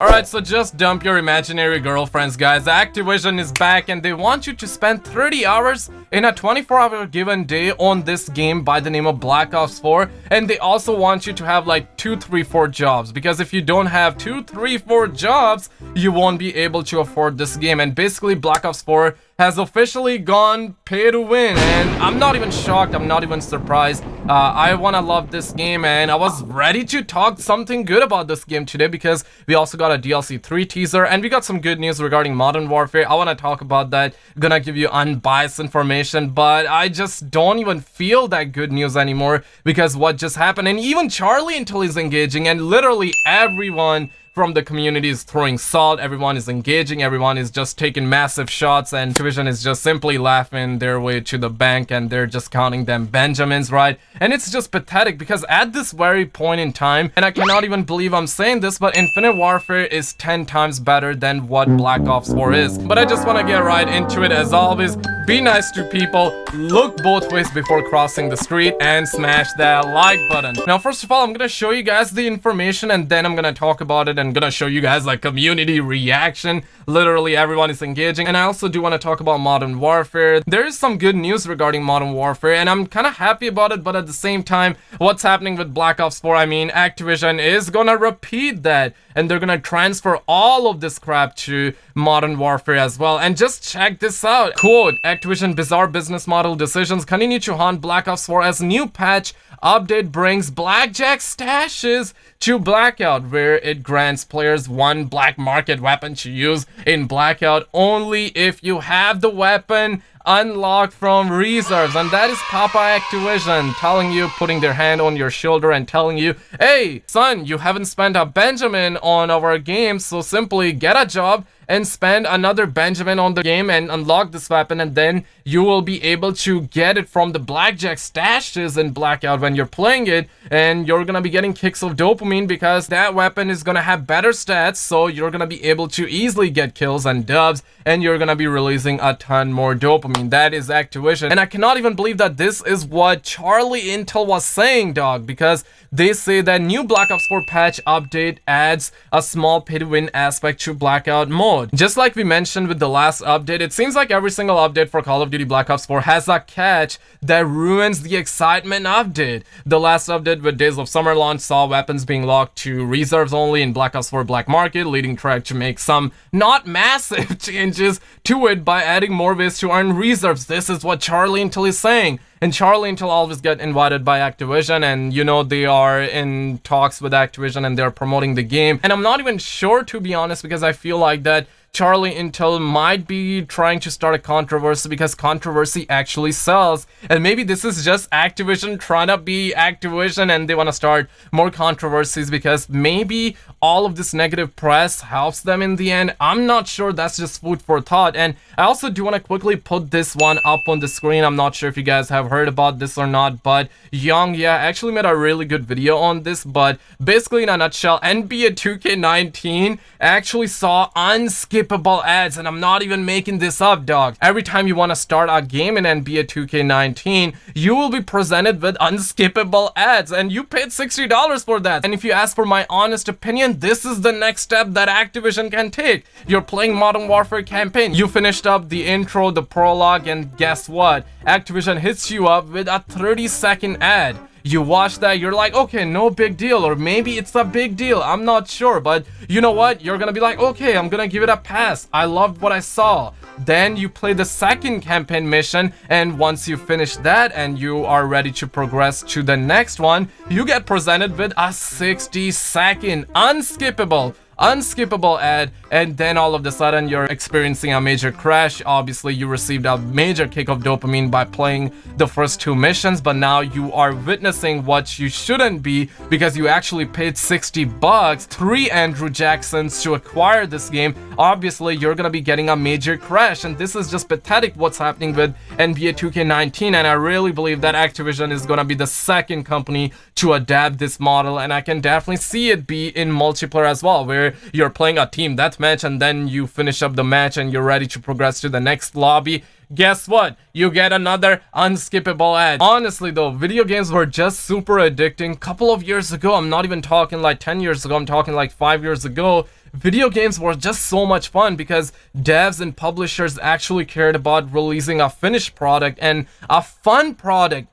Alright, so just dump your imaginary girlfriends, guys. Activision is back and they want you to spend 30 hours in a 24-hour given day on this game by the name of Black Ops 4. And they also want you to have like 2, 3, 4 jobs. Because if you don't have 2, 3, 4 jobs, you won't be able to afford this game. And basically, Black Ops 4 has officially gone pay to win. And I'm not even shocked, I'm not even surprised. I wanna love this game and I was ready to talk something good about this game today because we also got a DLC 3 teaser and we got some good news regarding Modern Warfare. I wanna talk about that, gonna give you unbiased information, but I just don't even feel that good news anymore because what just happened. And even Charlie Intel is engaging and literally everyone from the community is throwing salt, everyone is engaging, everyone is just taking massive shots, and Activision is just simply laughing their way to the bank and they're just counting them Benjamins, right? And it's just pathetic because at this very point in time, and I cannot even believe I'm saying this, but Infinite Warfare is 10 times better than what Black Ops 4 is. But I just want to get right into it. As always, be nice to people, look both ways before crossing the street, and smash that like button. Now, first of all, I'm gonna show you guys the information and then I'm gonna talk about it and gonna show you guys like community reaction. Literally everyone is engaging. And I also do want to talk about Modern Warfare. There is some good news regarding Modern Warfare and I'm kind of happy about it, but at the same time, what's happening with Black Ops 4? I mean, Activision is gonna repeat that and they're gonna transfer all of this crap to Modern Warfare as well. And just check this out. Quote, Activision bizarre business model decisions continue to haunt Black Ops 4 as new patch update brings blackjack stashes to Blackout, where it grants players one black market weapon to use in Blackout only if you have the weapon unlocked from reserves. And that is Papa Activision telling you, putting their hand on your shoulder and telling you, hey son, you haven't spent a Benjamin on our game, so simply get a job and spend another Benjamin on the game and unlock this weapon, and then you will be able to get it from the blackjack stashes in Blackout when you're playing it, and you're gonna be getting kicks of dopamine because that weapon is gonna have better stats, so you're gonna be able to easily get kills and dubs, and you're gonna be releasing a ton more dopamine. That is Activision. And I cannot even believe that this is what Charlie Intel was saying, dog, because they say that new Black Ops 4 patch update adds a small pay-to-win aspect to Blackout mode. Just like we mentioned with the last update, it seems like every single update for Call of Duty Black Ops 4 has a catch that ruins the excitement update. The last update with Days of Summer launch saw weapons being locked to reserves only in Black Ops 4 Black Market, leading Trek to make some not massive changes to it by adding more ways to earn reserves. This is what Charlie Intel is saying. And Charlie Intel always get invited by Activision, and you know they are in talks with Activision and they're promoting the game. And I'm not even sure, to be honest, because I feel like that Charlie Intel might be trying to start a controversy because controversy actually sells. And maybe this is just Activision trying to be Activision and they want to start more controversies because maybe all of this negative press helps them in the end. I'm not sure, that's just food for thought. And I also do want to quickly put this one up on the screen. I'm not sure if you guys have heard about this or not, but Young, yeah, actually made a really good video on this. But basically in a nutshell, NBA 2K19 actually saw unskippable ads, and I'm not even making this up, dog. Every time you want to start a game in NBA 2K19, you will be presented with unskippable ads, and you paid $60 for that. And if you ask for my honest opinion, this is the next step that Activision can take. You're playing Modern Warfare campaign, you finished up the intro, the prologue, and guess what? Activision hits you up with a 30-second ad. You watch that, you're like, okay, no big deal, or maybe it's a big deal, I'm not sure, but you know what, you're gonna be like, okay, I'm gonna give it a pass, I loved what I saw. Then you play the second campaign mission, and once you finish that and you are ready to progress to the next one, you get presented with a 60-second unskippable ad, and then all of a sudden you're experiencing a major crash. Obviously you received a major kick of dopamine by playing the first two missions, but now you are witnessing what you shouldn't be because you actually paid $60, 3 Andrew Jacksons to acquire this game. Obviously you're gonna be getting a major crash, and this is just pathetic what's happening with NBA 2K19, and I really believe that Activision is gonna be the second company to adapt this model, and I can definitely see it be in multiplayer as well, where you're playing a team deathmatch and then you finish up the match and you're ready to progress to the next lobby. Guess what? You get another unskippable ad. Honestly though, video games were just super addicting. Couple of years ago, I'm not even talking like 10 years ago, I'm talking like 5 years ago, video games were just so much fun because devs and publishers actually cared about releasing a finished product and a fun product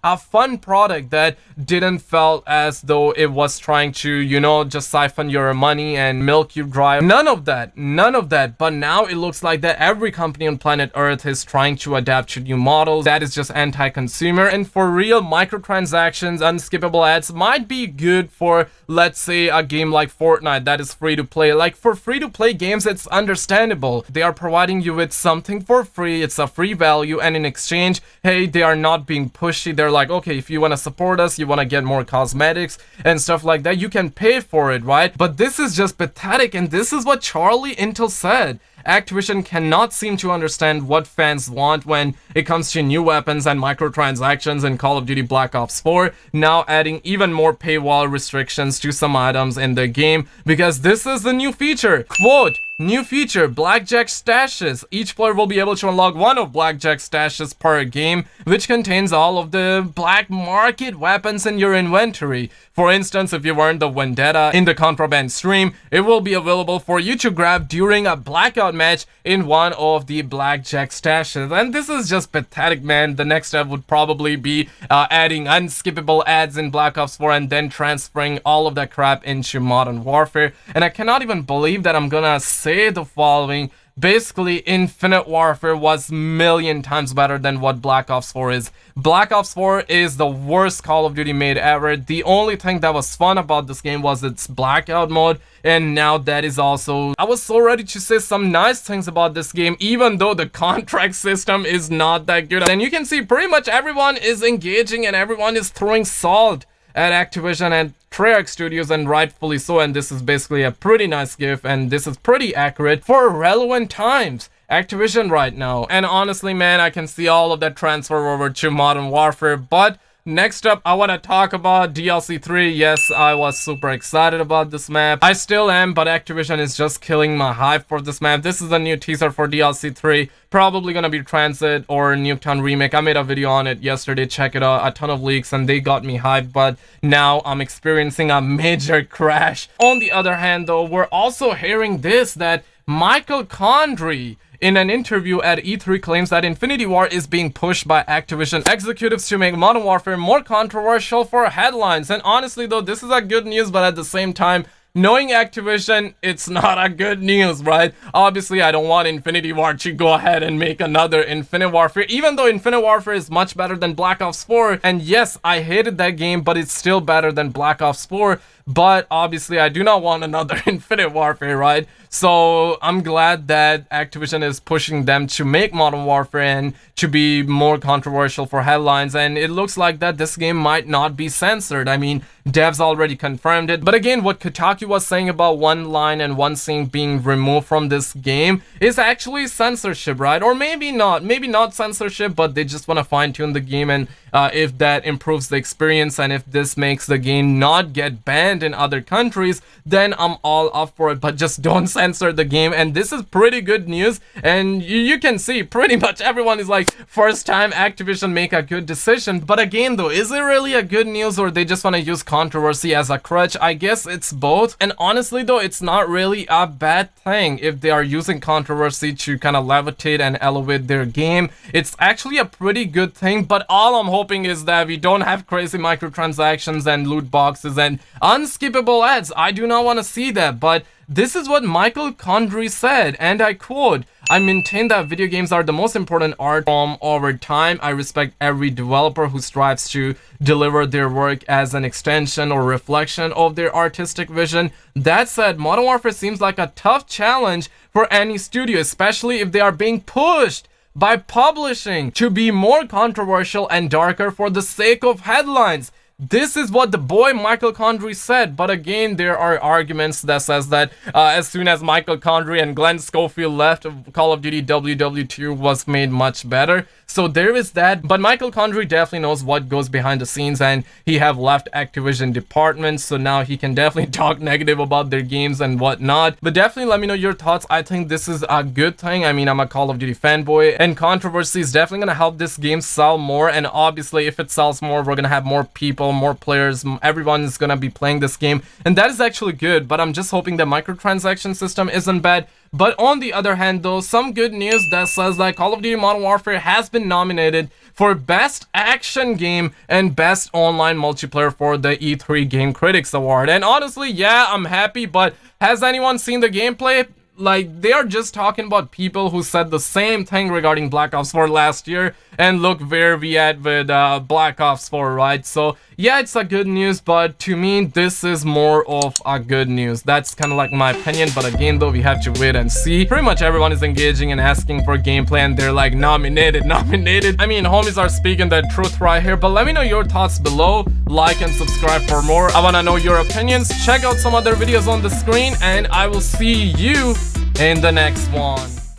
that didn't felt as though it was trying to, you know, just siphon your money and milk you dry. None of that. But now it looks like that every company on planet Earth is trying to adapt to new models. That is just anti-consumer, and for real, microtransactions, unskippable ads might be good for, let's say, a game like Fortnite that is free to play. Like, for free to play games, it's understandable. They are providing you with something for free, it's a free value, and in exchange, hey, they are not being pushy. They're like, okay, if you want to support us, you want to get more cosmetics and stuff like that, you can pay for it, right? But this is just pathetic, and this is what Charlie Intel said. Activision cannot seem to understand what fans want when it comes to new weapons and microtransactions in Call of Duty Black Ops 4, now adding even more paywall restrictions to some items in the game, because this is the new feature. Quote, new feature, Blackjack Stashes. Each player will be able to unlock one of Blackjack Stashes per game, which contains all of the black market weapons in your inventory. For instance, if you earned the Vendetta in the Contraband stream, it will be available for you to grab during a blackout match in one of the Blackjack Stashes. And this is just pathetic, man. The next step would probably be adding unskippable ads in Black Ops 4 and then transferring all of that crap into Modern Warfare. And I cannot even believe that I'm gonna say the following. Basically, Infinite Warfare was million times better than what Black Ops 4 is. Black Ops 4 is the worst Call of Duty made ever. The only thing that was fun about this game was its blackout mode, and now that is also... I was so ready to say some nice things about this game, even though the contract system is not that good. And you can see pretty much everyone is engaging and everyone is throwing salt at Activision and Treyarch Studios, and rightfully so, and this is basically a pretty nice gif, and this is pretty accurate for relevant times. Activision right now. And honestly, man, I can see all of that transfer over to Modern Warfare, but next up, I want to talk about DLC 3. Yes, I was super excited about this map. I still am, but Activision is just killing my hype for this map. This is a new teaser for DLC 3. Probably gonna be Transit or Nuketown Remake. I made a video on it yesterday. Check it out. A ton of leaks and they got me hyped, but now I'm experiencing a major crash. On the other hand, though, we're also hearing this, that Michael Condrey in an interview at E3 claims that Infinity War is being pushed by Activision executives to make Modern Warfare more controversial for headlines. And honestly, though, this is a good news, but at the same time, knowing Activision, it's not a good news, right? Obviously, I don't want Infinity War to go ahead and make another Infinite Warfare, even though Infinite Warfare is much better than Black Ops 4. And yes, I hated that game, but it's still better than Black Ops 4. But obviously, I do not want another Infinite Warfare, right? So I'm glad that Activision is pushing them to make Modern Warfare and to be more controversial for headlines. And it looks like that this game might not be censored. I mean, devs already confirmed it. But again, what Kotaku was saying about one line and one scene being removed from this game is actually censorship, right? Or maybe not censorship, but they just want to fine-tune the game, and if that improves the experience and if this makes the game not get banned in other countries, then I'm all up for it. But just don't censor the game. And this is pretty good news, and you can see pretty much everyone is like, first time Activision make a good decision. But again, though, is it really a good news, or they just want to use controversy as a crutch? I guess it's both. And honestly, though, it's not really a bad thing if they are using controversy to kind of levitate and elevate their game. It's actually a pretty good thing. But all I'm hoping is that we don't have crazy microtransactions and loot boxes and unskippable ads. I do not want to see that. But this is what Michael Condrey said, and I quote, "I maintain that video games are the most important art form over time. I respect every developer who strives to deliver their work as an extension or reflection of their artistic vision. That said, Modern Warfare seems like a tough challenge for any studio, especially if they are being pushed by publishing to be more controversial and darker for the sake of headlines." This is what the boy Michael Condrey said. But again, there are arguments that says that as soon as Michael Condrey and Glenn Schofield left, Call of Duty WW2 was made much better. So there is that. But Michael Condrey definitely knows what goes behind the scenes, and he have left Activision department, so now he can definitely talk negative about their games and whatnot. But definitely let me know your thoughts. I think this is a good thing. I mean, I'm a Call of Duty fanboy, and controversy is definitely gonna help this game sell more. And obviously, if it sells more, we're gonna have more people people, more players, everyone is gonna be playing this game, and that is actually good. But I'm just hoping the microtransaction system isn't bad. But on the other hand though, some good news that says that Call of Duty Modern Warfare has been nominated for Best Action Game and Best Online Multiplayer for the E3 Game Critics Award. And honestly, yeah, I'm happy, but has anyone seen the gameplay? Like, they are just talking about people who said the same thing regarding Black Ops 4 last year, and look where we at with Black Ops 4, right? So yeah, it's a good news, but to me this is more of a good news. That's kind of like my opinion, but again though, we have to wait and see. Pretty much everyone is engaging and asking for gameplay, and they're like, nominated. I mean, homies are speaking the truth right here, but let me know your thoughts below. Like and subscribe for more. I want to know your opinions. Check out some other videos on the screen, and I will see you in the next one.